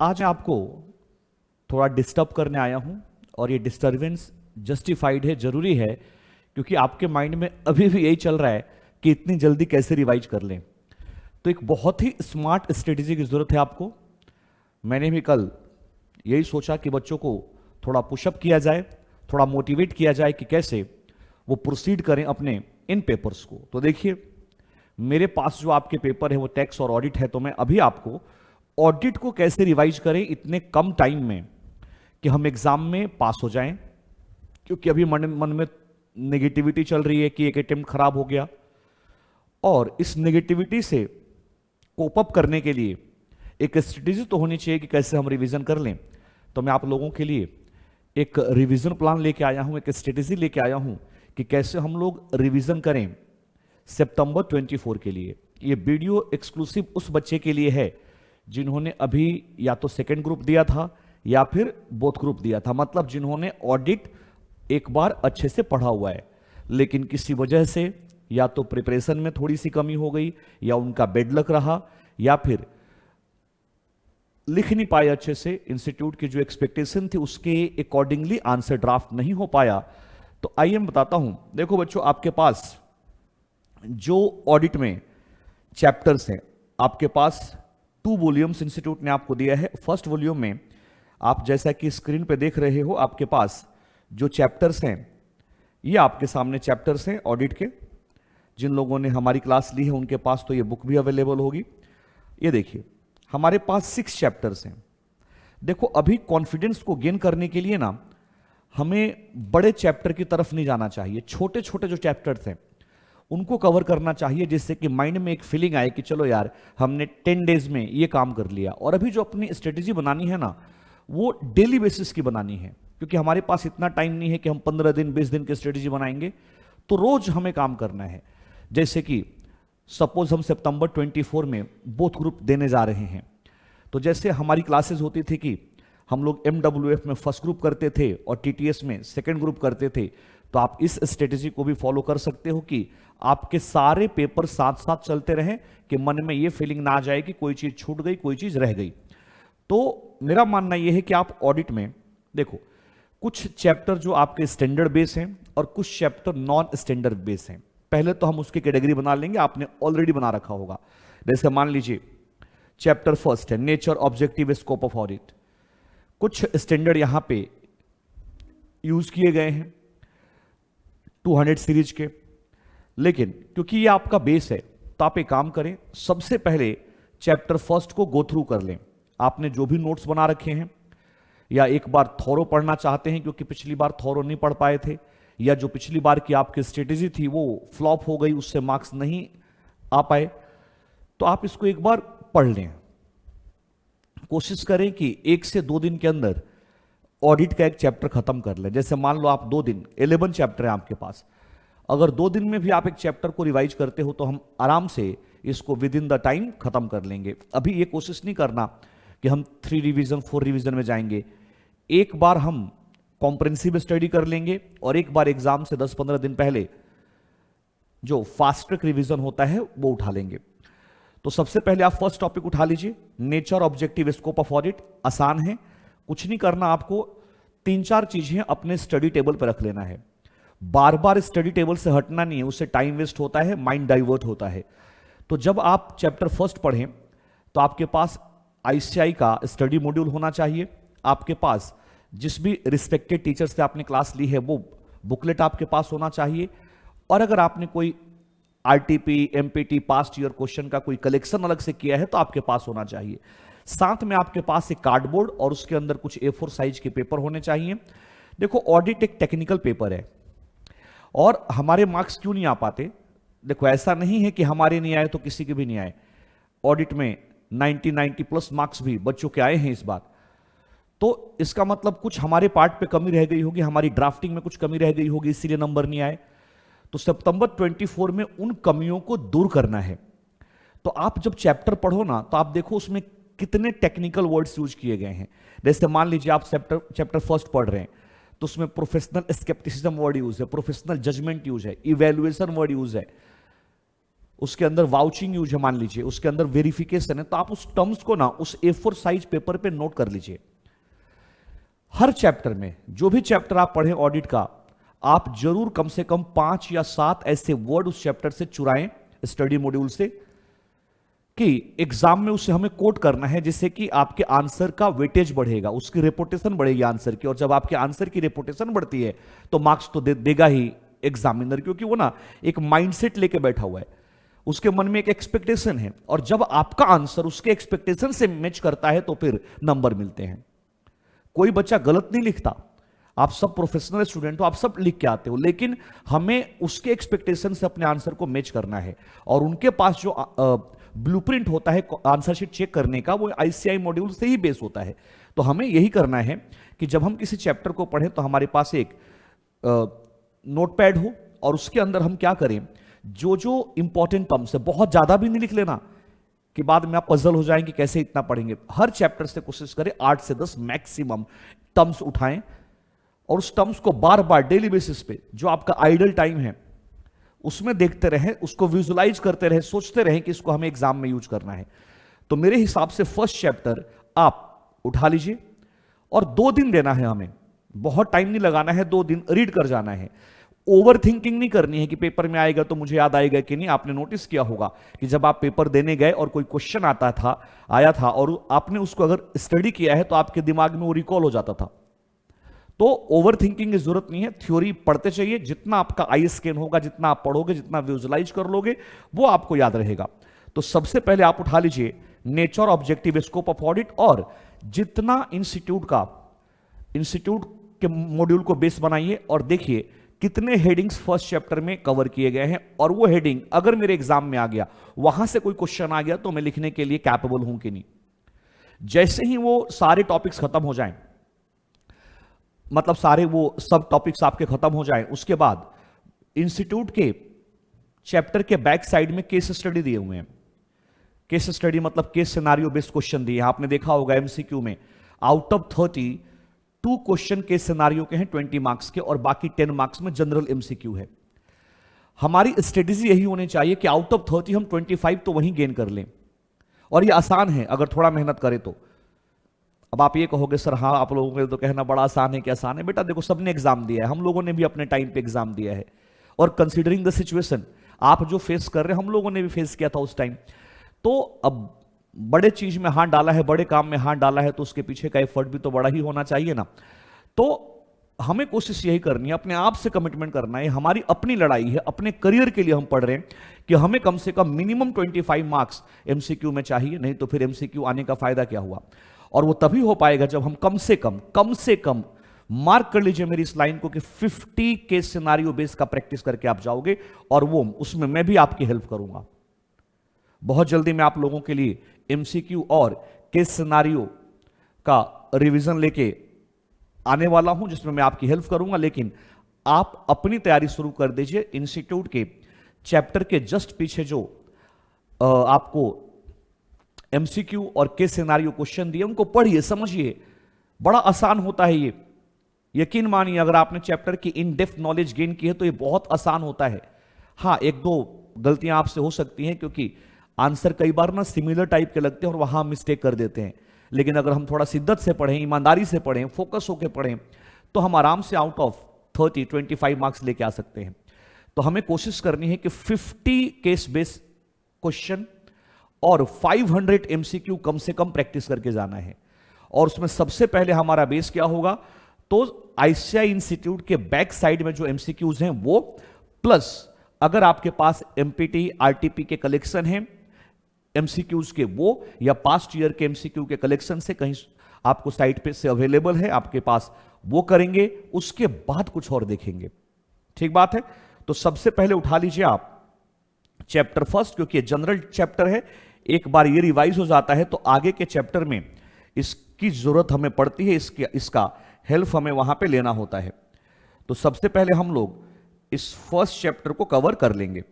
आज मैं आपको थोड़ा डिस्टर्ब करने आया हूं और ये डिस्टर्बेंस जस्टिफाइड है, जरूरी है, क्योंकि आपके माइंड में अभी भी यही चल रहा है कि इतनी जल्दी कैसे रिवाइज कर लें। तो एक बहुत ही स्मार्ट स्ट्रेटेजी की जरूरत है आपको। मैंने भी कल यही सोचा कि बच्चों को थोड़ा पुशअप किया जाए, थोड़ा मोटिवेट किया जाए कि कैसे वो प्रोसीड करें अपने इन पेपर्स को। तो देखिए, मेरे पास जो आपके पेपर है वो टैक्स और ऑडिट है, तो मैं अभी आपको ऑडिट को कैसे रिवाइज करें इतने कम टाइम में कि हम एग्जाम में पास हो जाएं, क्योंकि अभी मन में नेगेटिविटी चल रही है कि एक अटेम्प्ट खराब हो गया, और इस नेगेटिविटी से कोप अप करने के लिए एक स्ट्रेटेजी तो होनी चाहिए कि कैसे हम रिवीजन कर लें। तो मैं आप लोगों के लिए एक रिवीजन प्लान लेके आया हूं, एक स्ट्रेटेजी लेके आया हूं कि कैसे हम लोग रिवीजन करें सितंबर 24 के लिए। ये वीडियो एक्सक्लूसिव उस बच्चे के लिए है जिन्होंने अभी या तो सेकेंड ग्रुप दिया था या फिर बोथ ग्रुप दिया था, मतलब जिन्होंने ऑडिट एक बार अच्छे से पढ़ा हुआ है, लेकिन किसी वजह से या तो प्रिपरेशन में थोड़ी सी कमी हो गई, या उनका बेड लक रहा, या फिर लिख नहीं पाए अच्छे से, इंस्टीट्यूट की जो एक्सपेक्टेशन थी उसके अकॉर्डिंगली आंसर ड्राफ्ट नहीं हो पाया। तो आइए मैं बताता हूं। देखो बच्चों, आपके पास जो ऑडिट में चैप्टर्स हैं, आपके पास 2 वॉल्यूम्स इंस्टीट्यूट ने आपको दिया है। फर्स्ट वॉल्यूम में आप जैसा कि स्क्रीन पे देख रहे हो, आपके पास जो चैप्टर्स हैं ये आपके सामने चैप्टर्स हैं ऑडिट के। जिन लोगों ने हमारी क्लास ली है उनके पास तो ये बुक भी अवेलेबल होगी। ये देखिए, हमारे पास 6 चैप्टर्स हैं। देखो, अभी कॉन्फिडेंस को गेन करने के लिए ना हमें बड़े चैप्टर की तरफ नहीं जाना चाहिए, छोटे छोटे जो चैप्टर्स हैं उनको कवर करना चाहिए, जिससे कि माइंड में एक फीलिंग आए कि चलो यार, हमने 10 डेज में ये काम कर लिया। और अभी जो अपनी स्ट्रेटेजी बनानी है ना, वो डेली बेसिस की बनानी है, क्योंकि हमारे पास इतना टाइम नहीं है कि हम 15 दिन 20 दिन की स्ट्रेटेजी बनाएंगे। तो रोज हमें काम करना है। जैसे कि सपोज हम सितंबर 24 में बोथ ग्रुप देने जा रहे हैं, तो जैसे हमारी क्लासेस होती थी कि हम लोग MWF में फर्स्ट ग्रुप करते थे और TTS में सेकेंड ग्रुप करते थे, तो आप इस स्ट्रेटेजी को भी फॉलो कर सकते हो कि आपके सारे पेपर साथ साथ चलते रहें, कि मन में ये फीलिंग ना आ जाए कि कोई चीज छूट गई, कोई चीज रह गई। तो मेरा मानना यह है कि आप ऑडिट में देखो, कुछ चैप्टर जो आपके स्टैंडर्ड बेस हैं और कुछ चैप्टर नॉन स्टैंडर्ड बेस हैं। पहले तो हम उसकी कैटेगरी बना लेंगे, आपने ऑलरेडी बना रखा होगा। जैसे मान लीजिए चैप्टर फर्स्ट है nature, objective, scope of audit. कुछ स्टैंडर्ड यहां पे यूज किए गए हैं 200 सीरीज के, लेकिन क्योंकि ये आपका बेस है तो आप एक काम करें, सबसे पहले चैप्टर फर्स्ट को गो थ्रू कर लें। आपने जो भी नोट्स बना रखे हैं, या एक बार थॉरो पढ़ना चाहते हैं क्योंकि पिछली बार थॉरो नहीं पढ़ पाए थे, या जो पिछली बार की आपकी स्ट्रेटेजी थी वो फ्लॉप हो गई, उससे मार्क्स नहीं आ पाए, तो आप इसको एक बार पढ़ लें। कोशिश करें कि 1 से 2 दिन के अंदर ऑडिट का एक चैप्टर खत्म कर लें। जैसे मान लो आप 2 दिन, 11 चैप्टर है आपके पास, अगर 2 दिन में भी आप एक चैप्टर को रिवाइज करते हो तो हम आराम से इसको विद इन द टाइम खत्म कर लेंगे। अभी ये कोशिश नहीं करना कि हम 3 रिवीजन 4 रिवीजन में जाएंगे। एक बार हम कॉम्प्रिहेंसिव स्टडी कर लेंगे और एक बार एग्जाम से 10-15 दिन पहले जो फास्ट ट्रैक रिवीजन होता है वो उठा लेंगे। तो सबसे पहले आप फर्स्ट टॉपिक उठा लीजिए, nature, objective, scope of audit. आसान है, कुछ नहीं करना, आपको 3-4 चीजें अपने स्टडी टेबल पर रख लेना है। बार बार स्टडी टेबल से हटना नहीं है, उससे टाइम वेस्ट होता है, माइंड डाइवर्ट होता है। तो जब आप चैप्टर फर्स्ट पढ़ें तो आपके पास ICI का स्टडी मॉड्यूल होना चाहिए, आपके पास जिस भी रिस्पेक्टेड टीचर से आपने क्लास ली है वो बुकलेट आपके पास होना चाहिए, और अगर आपने कोई RTP, MPT, past year question का कोई कलेक्शन अलग से किया है तो आपके पास होना चाहिए। साथ में आपके पास एक कार्डबोर्ड और उसके अंदर कुछ A4 साइज के पेपर होने चाहिए। देखो, ऑडिट एक टेक्निकल पेपर है और हमारे मार्क्स क्यों नहीं आ पाते? देखो, ऐसा नहीं है कि हमारे नहीं आए तो किसी के भी नहीं आए। ऑडिट में 90 प्लस मार्क्स भी बच्चों के आए हैं इस बार। तो इसका मतलब कुछ हमारे पार्ट पे कमी रह गई होगी, हमारी ड्राफ्टिंग में कुछ कमी रह गई होगी, इसीलिए नंबर नहीं आए। तो सितंबर 24 में उन कमियों को दूर करना है। तो आप जब चैप्टर पढ़ो ना, तो आप देखो उसमें कितने टेक्निकल वर्ड्स यूज किए गए हैं। जैसे मान लीजिए आप चैप्टर फर्स्ट पढ़ रहे हैं, तो उसमें प्रोफेशनल स्केप्टिसिज्म वर्ड यूज है, प्रोफेशनल जजमेंट यूज है, इवैल्यूएशन वर्ड यूज है। उसके अंदर वाउचिंग यूज है मान लीजिए, उसके अंदर वेरिफिकेशन है, तो आप उस टर्म्स को ना उस A4 साइज पेपर पे नोट कर लीजिए। हर चैप्टर में जो भी चैप्टर आप पढ़ें ऑडिट का, आप जरूर कम से कम 5 या 7 ऐसे वर्ड उस चैप्टर से चुराएं स्टडी मॉड्यूल से, कि एग्जाम में उसे हमें कोट करना है, जिससे कि आपके आंसर का वेटेज बढ़ेगा, उसकी रेपुटेशन बढ़ेगी आंसर की। और जब आपके आंसर की रेपुटेशन बढ़ती है तो मार्क्स तो देगा ही एग्जामिनर, क्योंकि वो ना एक माइंडसेट लेके बैठा हुआ है, उसके मन में एक एक्सपेक्टेशन है, और जब आपका आंसर उसके एक्सपेक्टेशन से मैच करता है तो फिर नंबर मिलते हैं। कोई बच्चा गलत नहीं लिखता, आप सब प्रोफेशनल स्टूडेंट हो, आप सब लिख के आते हो, लेकिन हमें उसके एक्सपेक्टेशन से अपने आंसर को मैच करना है। और उनके पास जो ब्लूप्रिंट होता है आंसर शीट चेक करने का, वो आईसीआई मॉड्यूल से ही बेस होता है। तो हमें यही करना है कि जब हम किसी चैप्टर को पढ़ें तो हमारे पास एक नोटपैड हो, और उसके अंदर हम क्या करें, जो जो इंपॉर्टेंट टर्म्स है, बहुत ज्यादा भी नहीं लिख लेना कि बाद में आप पजल हो जाएंगे कैसे इतना पढ़ेंगे। हर चैप्टर से कोशिश करें 8 से 10 मैक्सिमम टर्म्स उठाएं, और उस टर्म्स को बार बार डेली बेसिस पे, जो आपका आइडल टाइम है उसमें देखते रहें, उसको विजुलाइज करते रहें, सोचते रहें कि इसको हमें एग्जाम में यूज करना है। तो मेरे हिसाब से फर्स्ट चैप्टर आप उठा लीजिए, और 2 दिन देना है हमें, बहुत टाइम नहीं लगाना है, 2 दिन रीड कर जाना है। ओवर थिंकिंग नहीं करनी है कि पेपर में आएगा तो मुझे याद आएगा कि नहीं। आपने नोटिस किया होगा कि जब आप पेपर देने गए और कोई क्वेश्चन आया था और आपने उसको अगर स्टडी किया है तो आपके दिमाग में वो रिकॉल हो जाता था। तो ओवर थिंकिंग की जरूरत नहीं है, थ्योरी पढ़ते चाहिए, जितना आपका आई स्कैन होगा, जितना आप पढ़ोगे, जितना विजुलाइज कर लोगे, वो आपको याद रहेगा। तो सबसे पहले आप उठा लीजिए nature, objective, scope of audit, और जितना इंस्टीट्यूट के मॉड्यूल को बेस बनाइए, और देखिए कितने हेडिंग्स फर्स्ट चैप्टर में कवर किए गए हैं, और वो हेडिंग अगर मेरे एग्जाम में आ गया, वहां से कोई क्वेश्चन आ गया, तो मैं लिखने के लिए कैपेबल हूं कि नहीं। जैसे ही वो सारे टॉपिक्स खत्म हो जाएं, मतलब सारे वो सब टॉपिक्स आपके खत्म हो जाएं, उसके बाद इंस्टीट्यूट के चैप्टर के बैक साइड में केस स्टडी दिए हुए हैं। केस स्टडी मतलब केस सिनारियो बेस्ड क्वेश्चन दिए हैं। आपने देखा होगा एमसीक्यू में out of 32 question case scenario के हैं 20 मार्क्स के, और बाकी 10 मार्क्स में जनरल एमसीक्यू है। हमारी स्ट्रेटेजी यही होनी चाहिए कि आउट ऑफ 30 हम 25 तो वहीं गेन कर लें, और ये आसान है अगर थोड़ा मेहनत करें तो। अब आप ये कहोगे सर हाँ, आप लोगों के तो कहना बड़ा आसान है, क्या आसान है? बेटा देखो, सबने एग्जाम दिया है, हम लोगों ने भी अपने टाइम पे एग्जाम दिया है, और कंसीडरिंग द सिचुएशन आप जो फेस कर रहे हैं हम लोगों ने भी फेस किया था उस टाइम। तो अब बड़े चीज में हाथ डाला है, बड़े काम में हाथ डाला है, तो उसके पीछे का एफर्ट भी तो बड़ा ही होना चाहिए ना। तो हमें कोशिश यही करनी है, अपने आप से कमिटमेंट करना है, हमारी अपनी लड़ाई है, अपने करियर के लिए हम पढ़ रहे हैं कि हमें कम से कम मिनिमम 25 मार्क्स एमसीक्यू में चाहिए, नहीं तो फिर एमसीक्यू आने का फायदा क्या हुआ। और वो तभी हो पाएगा जब हम कम से कम मार्क कर लीजिए मेरी इस लाइन को कि 50 केस सिनारियो बेस का प्रैक्टिस करके आप जाओगे, और वो उसमें मैं भी आपकी हेल्प करूंगा। बहुत जल्दी मैं आप लोगों के लिए एमसीक्यू और केस सिनारियो का रिवीजन लेके आने वाला हूं, जिसमें मैं आपकी हेल्प करूंगा। लेकिन आप अपनी तैयारी शुरू कर दीजिए। इंस्टीट्यूट के चैप्टर के जस्ट पीछे जो आपको एमसीक्यू और केस सिनारियो क्वेश्चन दिए, उनको पढ़िए, समझिए, बड़ा आसान होता है ये। यकीन मानिए, अगर आपने चैप्टर की इन डेप्थ नॉलेज गेन की है तो ये बहुत आसान होता है। हाँ, 1-2 गलतियां आपसे हो सकती हैं, क्योंकि आंसर कई बार ना सिमिलर टाइप के लगते हैं और वहां मिस्टेक कर देते हैं। लेकिन अगर हम थोड़ा शिद्दत से पढ़ें, ईमानदारी से पढ़ें, फोकस होकर पढ़ें, तो हम आराम से आउट ऑफ 25 मार्क्स लेके आ सकते हैं। तो हमें कोशिश करनी है कि 50 केस बेस्ड क्वेश्चन और 500 एमसीक्यू कम से कम प्रैक्टिस करके जाना है। और उसमें सबसे पहले हमारा बेस क्या होगा, तो आईसीआई इंस्टीट्यूट के बैक साइड में जो एमसीक्यूज हैं वो, प्लस अगर आपके पास एमपीटी आरटीपी के कलेक्शन हैं एमसीक्यूज के, वो या पास्ट ईयर के एमसीक्यू के कलेक्शन से कहीं आपको साइट पे से अवेलेबल है आपके पास, वो करेंगे, उसके बाद कुछ और देखेंगे। ठीक बात है। तो सबसे पहले उठा लीजिए आप चैप्टर फर्स्ट, क्योंकि जनरल चैप्टर है, एक बार ये रिवाइज हो जाता है तो आगे के चैप्टर में इसकी जरूरत हमें पड़ती है, इसका हेल्प हमें वहां पे लेना होता है। तो सबसे पहले हम लोग इस फर्स्ट चैप्टर को कवर कर लेंगे।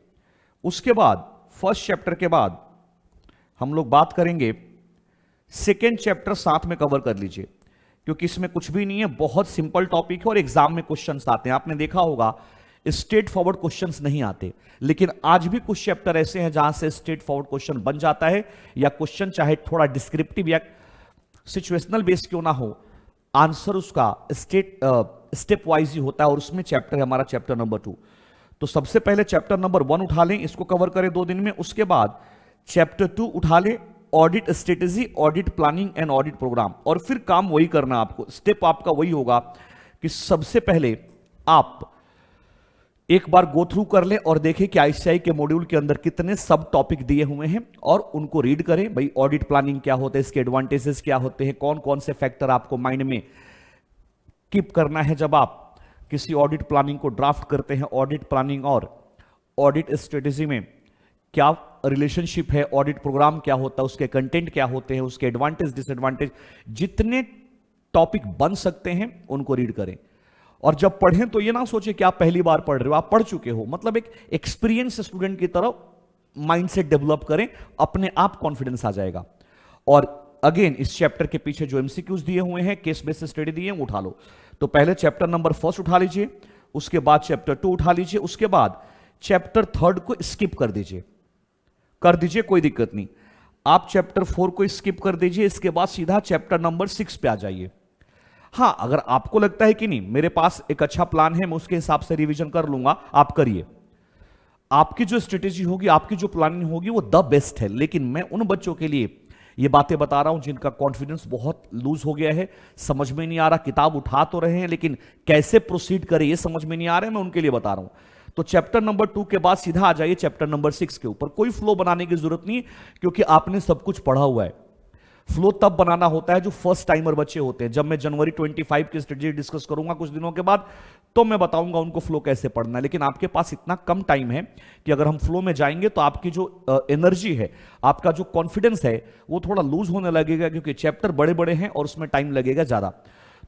उसके बाद फर्स्ट चैप्टर के बाद हम लोग बात करेंगे सेकेंड चैप्टर, साथ में कवर कर लीजिए, क्योंकि इसमें कुछ भी नहीं है, बहुत सिंपल टॉपिक है और एग्जाम में क्वेश्चंस आते हैं। आपने देखा होगा स्ट्रेट फॉरवर्ड क्वेश्चंस नहीं आते, लेकिन आज भी कुछ चैप्टर ऐसे हैं जहां से स्ट्रेट फॉरवर्ड क्वेश्चन बन जाता है, या क्वेश्चन चाहे थोड़ा डिस्क्रिप्टिव या सिचुएशनल बेस्ड क्यों ना हो, आंसर उसका स्टेप वाइज ही होता है, और उसमें चैप्टर है हमारा चैप्टर नंबर 2। तो सबसे पहले चैप्टर नंबर 1 उठा लें, इसको कवर करें 2 दिन में। उसके बाद चैप्टर 2 उठा लें, audit strategy, audit planning and audit program. और फिर काम वही करना, आपको स्टेप आपका वही होगा कि सबसे पहले आप एक बार गो थ्रू कर लें और देखें कि आईसीआई के मॉड्यूल के अंदर कितने सब टॉपिक दिए हुए हैं, और उनको रीड करें। भाई ऑडिट प्लानिंग क्या होता है, इसके एडवांटेजेस क्या होते हैं, कौन कौन से फैक्टर आपको माइंड में कीप करना है जब आप किसी ऑडिट प्लानिंग को ड्राफ्ट करते हैं। ऑडिट प्लानिंग और ऑडिट स्ट्रेटेजी में क्या रिलेशनशिप है, ऑडिट प्रोग्राम क्या होता है, उसके कंटेंट क्या होते हैं, उसके एडवांटेज डिसएडवांटेज, जितने टॉपिक बन सकते हैं उनको रीड करें। और जब पढ़ें तो ये ना सोचे कि आप पहली बार पढ़ रहे हो, आप पढ़ चुके हो, मतलब एक एक्सपीरियंस स्टूडेंट की तरह माइंडसेट डेवलप करें, अपने आप कॉन्फिडेंस आ जाएगा। और अगेन इस चैप्टर के पीछे जो एमसीक्यूज दिए हुए हैं, केस बेस्ड स्टडी दिए हैं, उठा लो। तो पहले चैप्टर नंबर 1 उठा लीजिए, उसके बाद चैप्टर 2 उठा लीजिए, उसके बाद चैप्टर 3 को स्किप कर दीजिए, कोई दिक्कत नहीं। आप चैप्टर 4 को स्किप कर दीजिए, इसके बाद सीधा चैप्टर नंबर 6 पे आ जाइए। हां, अगर आपको लगता है कि नहीं मेरे पास एक अच्छा प्लान है, मैं उसके हिसाब से रिवीजन कर लूंगा, आप करिए। आपकी जो स्ट्रेटेजी होगी, आपकी जो प्लानिंग होगी वो द बेस्ट है। लेकिन मैं उन बच्चों के लिए ये बातें बता रहा हूं जिनका कॉन्फिडेंस बहुत लूज हो गया है, समझ में नहीं आ रहा, किताब उठा तो रहे हैं लेकिन कैसे प्रोसीड करें ये समझ में नहीं आ रहा है, मैं उनके लिए बता रहा हूं। तो चैप्टर नंबर 2 के बाद सीधा आ जाइए चैप्टर नंबर 6 के ऊपर। कोई फ्लो बनाने की जरूरत नहीं, क्योंकि आपने सब कुछ पढ़ा हुआ है। फ्लो तब बनाना होता है जो फर्स्ट टाइमर बच्चे होते हैं। जब मैं जनवरी 25 की स्ट्रेटेजी डिस्कस करूंगा कुछ दिनों के बाद, तो मैं बताऊंगा उनको फ्लो कैसे पढ़ना है। लेकिन आपके पास इतना कम टाइम है कि अगर हम फ्लो में जाएंगे तो आपकी जो एनर्जी है, आपका जो कॉन्फिडेंस है, वो थोड़ा लूज होने लगेगा, क्योंकि चैप्टर बड़े बड़े हैं और उसमें टाइम लगेगा ज्यादा।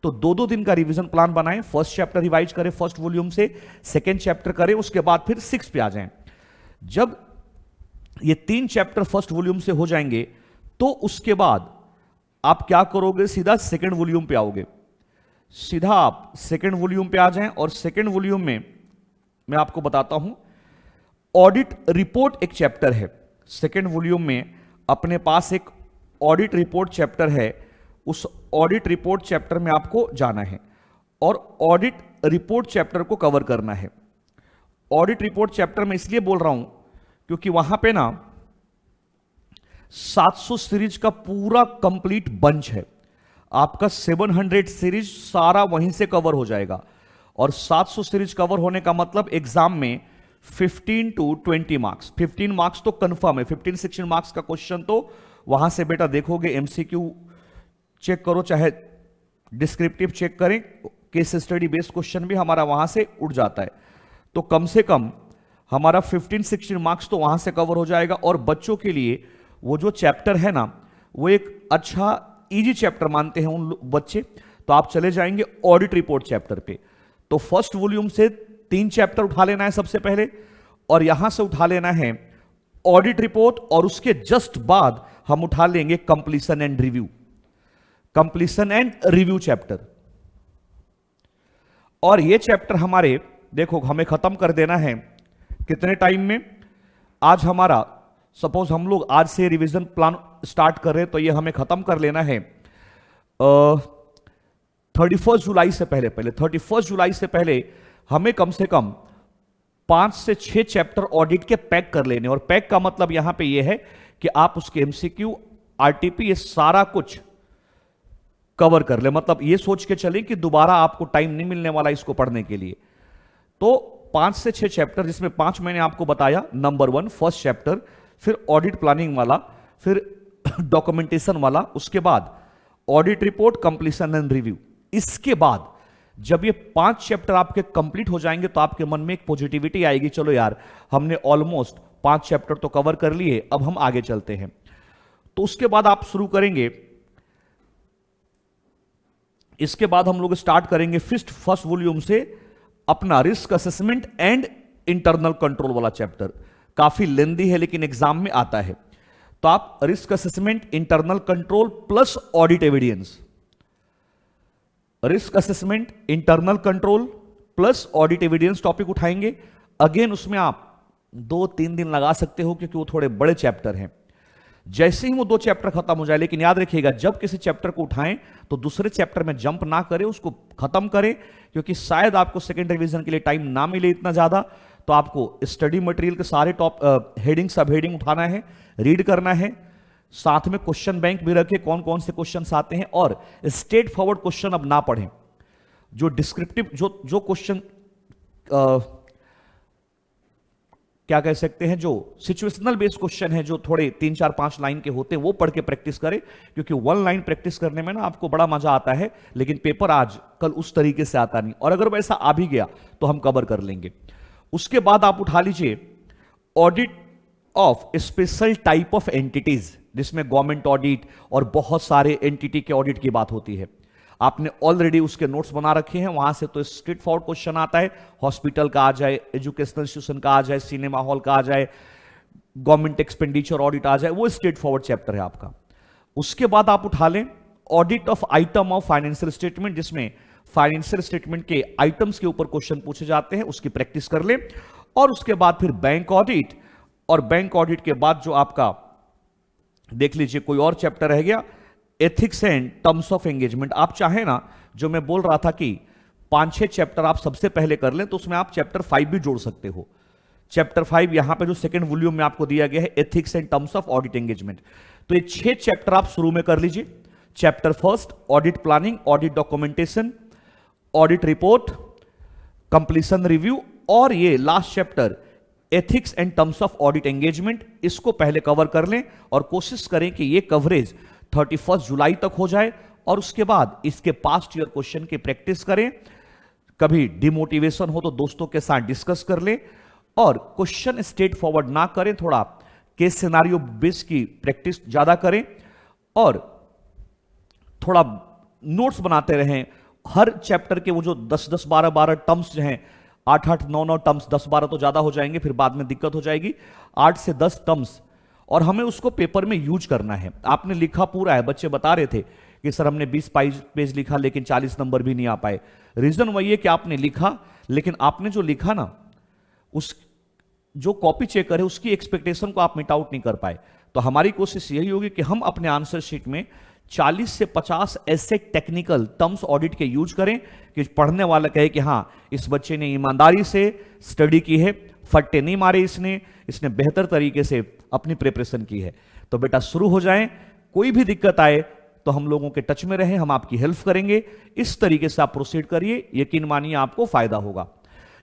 तो 2-2 दिन का रिवीजन प्लान बनाएं। फर्स्ट चैप्टर रिवाइज करें फर्स्ट वॉल्यूम से, सेकेंड चैप्टर करें, उसके बाद फिर 6 पे आ जाएं। जब ये 3 चैप्टर फर्स्ट वॉल्यूम से हो जाएंगे तो उसके बाद आप क्या करोगे, सीधा सेकेंड वॉल्यूम पे आओगे। सीधा आप सेकेंड वॉल्यूम पे आ जाएं, और सेकेंड वॉल्यूम में मैं आपको बताता हूं, ऑडिट रिपोर्ट एक चैप्टर है। सेकेंड वॉल्यूम में अपने पास एक ऑडिट रिपोर्ट चैप्टर है। उस ऑडिट रिपोर्ट चैप्टर में आपको जाना है और ऑडिट रिपोर्ट चैप्टर को कवर करना है। ऑडिट रिपोर्ट चैप्टर में इसलिए बोल रहा हूं क्योंकि वहां पे ना 700 सीरीज का पूरा कंप्लीट बंच है। आपका 700 सीरीज सारा वहीं से कवर हो जाएगा। और 700 सीरीज कवर होने का मतलब एग्जाम में 15 to 20 मार्क्स, 15 मार्क्स तो कंफर्म है। 15-16 मार्क्स का क्वेश्चन तो वहां से बेटा देखोगे, एमसीक्यू चेक करो चाहे डिस्क्रिप्टिव चेक करें, केस स्टडी बेस्ड क्वेश्चन भी हमारा वहां से उठ जाता है। तो कम से कम हमारा 15-16 मार्क्स तो वहां से कवर हो जाएगा। और बच्चों के लिए वो जो चैप्टर है ना, वो एक अच्छा इजी चैप्टर मानते हैं उन बच्चे। तो आप चले जाएंगे ऑडिट रिपोर्ट चैप्टर पे। तो फर्स्ट वॉल्यूम से 3 चैप्टर उठा लेना है सबसे पहले, और यहां से उठा लेना है ऑडिट रिपोर्ट, और उसके जस्ट बाद हम उठा लेंगे completion and review, completion and review chapter. और ये चैप्टर हमारे देखो हमें खत्म कर देना है कितने टाइम में। आज हमारा सपोज हम लोग आज से रिवीजन प्लान स्टार्ट कर रहे हैं, तो ये हमें खत्म कर लेना है 31 जुलाई से पहले। 31 जुलाई से पहले हमें कम से कम 5 से 6 चैप्टर ऑडिट के पैक कर लेने। और पैक का मतलब यहां पे ये है कि आप उसके एमसीक्यू, आरटीपी, ये सारा कुछ कवर कर ले। मतलब ये सोच के चलें कि दोबारा आपको टाइम नहीं मिलने वाला इसको पढ़ने के लिए। तो 5 से 6 चैप्टर, जिसमें 5 मैंने आपको बताया। नंबर 1 फर्स्ट चैप्टर, फिर ऑडिट प्लानिंग वाला, फिर डॉक्यूमेंटेशन वाला, उसके बाद audit report, completion and review. इसके बाद जब ये 5 चैप्टर आपके कंप्लीट हो जाएंगे तो आपके मन में एक पॉजिटिविटी आएगी, चलो यार हमने ऑलमोस्ट 5 चैप्टर तो कवर कर लिए, अब हम आगे चलते हैं। तो उसके बाद आप शुरू करेंगे, इसके बाद हम लोग स्टार्ट करेंगे फर्स्ट वॉल्यूम से अपना risk assessment and internal control वाला चैप्टर। काफी लेंदी है लेकिन एग्जाम में आता है। तो आप risk assessment, internal control plus audit evidence, risk assessment, internal control plus audit evidence topic उठाएंगे। अगेन उसमें आप 2-3 दिन लगा सकते हो क्योंकि वो थोड़े बड़े चैप्टर हैं। जैसे ही वो 2 चैप्टर खत्म हो जाए, लेकिन याद रखिएगा जब किसी चैप्टर को उठाएं तो दूसरे चैप्टर में जंप ना करें, उसको खत्म करें, क्योंकि शायद आपको सेकेंड रिवीजन के लिए टाइम ना मिले इतना ज्यादा। तो आपको स्टडी मटेरियल के सारे टॉप हेडिंग सब हेडिंग उठाना है, रीड करना है, साथ में क्वेश्चन बैंक भी रखे कौन कौन से क्वेश्चन आते हैं, और स्ट्रेट फॉरवर्ड क्वेश्चन अब ना पढ़ें। जो डिस्क्रिप्टिव जो क्वेश्चन क्या कह सकते हैं, जो सिचुएशनल बेस्ड क्वेश्चन है, जो थोड़े 3-4-5 लाइन के होते हैं, वो पढ़ के प्रैक्टिस करें, क्योंकि 1 लाइन प्रैक्टिस करने में ना आपको बड़ा मजा आता है, लेकिन पेपर आज कल उस तरीके से आता नहीं, और अगर वैसा आ भी गया तो हम कवर कर लेंगे। उसके बाद आप उठा लीजिए audit of special type of entities, जिसमें गवर्नमेंट ऑडिट और बहुत सारे एंटिटी के ऑडिट की बात होती है। आपने ऑलरेडी उसके नोट्स बना रखे हैं, वहां से तो स्ट्रेट फॉरवर्ड क्वेश्चन आता है, हॉस्पिटल का आ जाए, एजुकेशनल इंस्टीट्यूशन का आ जाए, सिनेमा हॉल का आ जाए, गवर्नमेंट एक्सपेंडिचर ऑडिट आ जाए, वो स्ट्रेट फॉरवर्ड चैप्टर है आपका। उसके बाद आप उठा लें audit of item of financial statement, जिसमें फाइनेंशियल स्टेटमेंट के आइटम्स के ऊपर क्वेश्चन पूछे जाते हैं, उसकी प्रैक्टिस कर लें। और उसके बाद फिर बैंक ऑडिट, और बैंक ऑडिट के बाद जो आपका देख लीजिए कोई और चैप्टर रह गया, ethics and terms of engagement. आप चाहे ना, जो मैं बोल रहा था कि 5-6 चैप्टर आप सबसे पहले कर लें, तो उसमें आप चैप्टर 5 भी जोड़ सकते हो। चैप्टर 5 यहां पे जो सेकंड वॉल्यूम में आपको दिया गया है, ethics and terms of audit engagement, तो ये 6 चैप्टर आप शुरू में कर लीजिए। Chapter first audit planning, audit documentation, audit report, completion review, और ये last chapter ethics and terms of audit engagement, इसको पहले कवर कर लें और कोशिश करें कि ये कवरेज 31 जुलाई तक हो जाए। और उसके बाद इसके पास्ट ईयर क्वेश्चन की प्रैक्टिस करें, कभी डिमोटिवेशन हो तो दोस्तों के साथ डिस्कस कर लें, और क्वेश्चन स्ट्रेट फॉरवर्ड ना करें, थोड़ा केस सिनारियो बेस की प्रैक्टिस ज्यादा करें, और थोड़ा नोट्स बनाते रहें। हर चैप्टर के वो जो 10-10, 12-12 टर्म्स जो हैं, 8-8, 9-9 टर्म्स, 10-12 तो ज्यादा हो जाएंगे, फिर बाद में दिक्कत हो जाएगी। 8 से 10 टर्म्स, और हमें उसको पेपर में यूज करना है। आपने लिखा पूरा है, बच्चे बता रहे थे कि सर हमने 20 पेज लिखा लेकिन 40 नंबर भी नहीं आ पाए। रीजन वही है कि आपने लिखा, लेकिन आपने जो लिखा ना, उस जो कॉपी चेकर है उसकी एक्सपेक्टेशन को आप मीट आउट नहीं कर पाए। तो हमारी कोशिश यही होगी कि हम अपने आंसर शीट में 40 से 50 ऐसे टेक्निकल टर्म्स ऑडिट के यूज करें कि पढ़ने वाला कहे कि हाँ, इस बच्चे ने ईमानदारी से स्टडी की है, फट्टे नहीं मारे इसने बेहतर तरीके से अपनी प्रिपरेशन की है। तो बेटा शुरू हो जाएं, कोई भी दिक्कत आए तो हम लोगों के टच में रहें, हम आपकी हेल्प करेंगे। इस तरीके से आप प्रोसीड करिए, यकीन मानिए आपको फायदा होगा।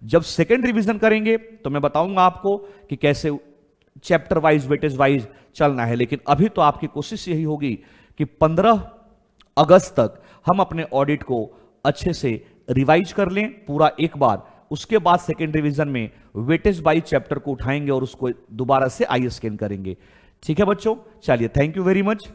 जब सेकेंड रिवीजन करेंगे तो मैं बताऊंगा आपको कि कैसे चैप्टर वाइज, वेटेज वाइज चलना है, लेकिन अभी तो आपकी कोशिश यही होगी कि 15 अगस्त तक हम अपने ऑडिट को अच्छे से रिवाइज कर लें पूरा एक बार। उसके बाद सेकेंड रिवीजन में वेटेज वाइज चैप्टर को उठाएंगे और उसको दोबारा से आई स्कैन करेंगे। ठीक है बच्चों, चलिए, थैंक यू वेरी मच।